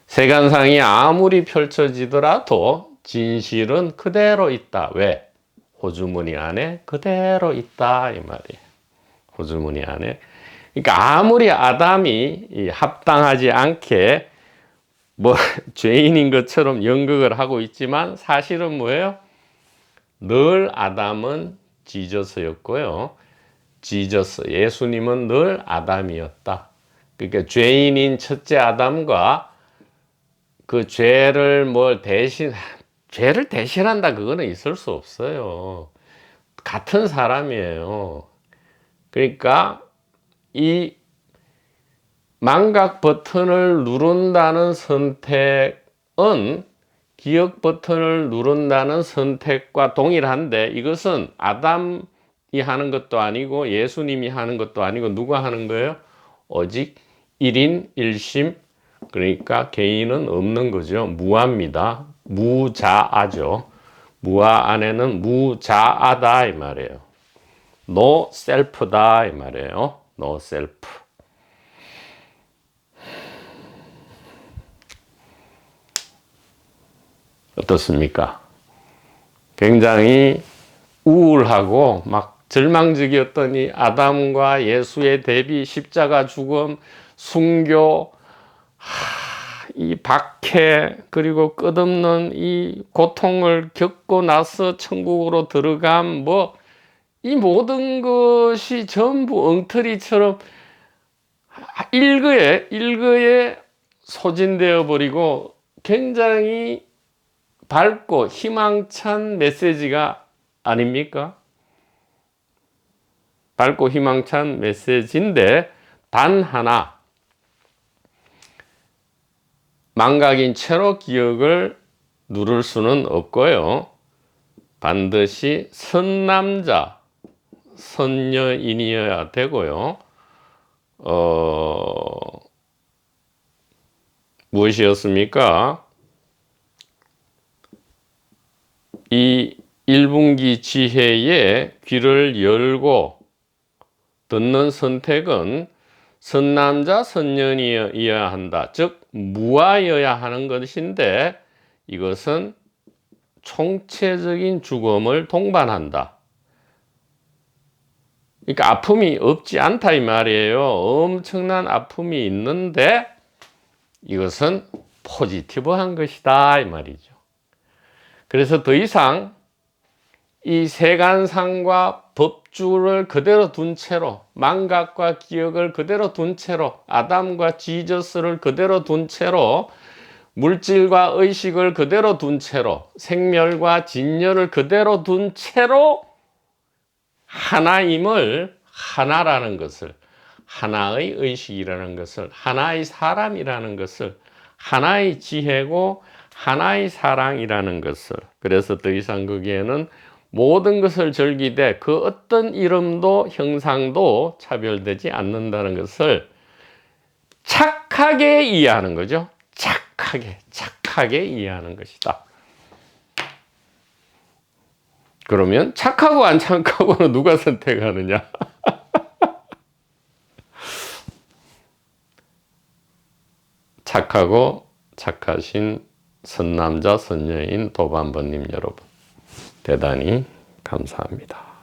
세간상이 아무리 펼쳐지더라도 진실은 그대로 있다. 왜? 호주머니 안에 그대로 있다 이 말이에요. 호주머니 안에. 그러니까 아무리 아담이 합당하지 않게 뭐 죄인인 것처럼 연극을 하고 있지만 사실은 뭐예요? 늘 아담은 지저스였고요. 예수님은 늘 아담이었다. 그러니까 죄인인 첫째 아담과 그 죄를 죄를 대신한다, 그거는 있을 수 없어요. 같은 사람이에요. 그러니까 이 망각 버튼을 누른다는 선택은 기억 버튼을 누른다는 선택과 동일한데, 이것은 아담이 하는 것도 아니고 예수님이 하는 것도 아니고 누가 하는 거예요? 오직 1인 1심, 그러니까 개인은 없는 거죠. 무아입니다. 무자아죠. 무아 안에는 무자아다 이 말이에요. No self다 이 말이에요. No self. 어떻습니까? 굉장히 우울하고 막 절망적이었던 이 아담과 예수의 대비, 십자가 죽음, 순교, 이 박해, 그리고 끝없는 이 고통을 겪고 나서 천국으로 들어감, 뭐 이 모든 것이 전부 엉터리처럼 일거에 소진되어 버리고 굉장히 밝고 희망찬 메시지가 아닙니까? 밝고 희망찬 메시지인데, 단 하나, 망각인 채로 기억을 누를 수는 없고요. 반드시 선남자, 선녀인이어야 되고요. 무엇이었습니까? 이 1분기 지혜에 귀를 열고 듣는 선택은 선남자, 선녀인이어야 한다. 즉 무하여야 하는 것인데 이것은 총체적인 죽음을 동반한다. 그러니까 아픔이 없지 않다 이 말이에요. 엄청난 아픔이 있는데 이것은 포지티브한 것이다 이 말이죠. 그래서 더 이상 이 세간상과 법주를 그대로 둔 채로, 망각과 기억을 그대로 둔 채로, 아담과 지저스를 그대로 둔 채로, 물질과 의식을 그대로 둔 채로, 생멸과 진멸을 그대로 둔 채로 하나임을, 하나라는 것을, 하나의 의식이라는 것을, 하나의 사람이라는 것을, 하나의 지혜고 하나의 사랑이라는 것을, 그래서 더 이상 거기에는 모든 것을 즐기되 그 어떤 이름도 형상도 차별되지 않는다는 것을 착하게 이해하는 거죠. 착하게 이해하는 것이다. 그러면 착하고 안 착하고는 누가 선택하느냐? 착하고 착하신 선남자 선녀인 도반번님 여러분, 대단히 감사합니다.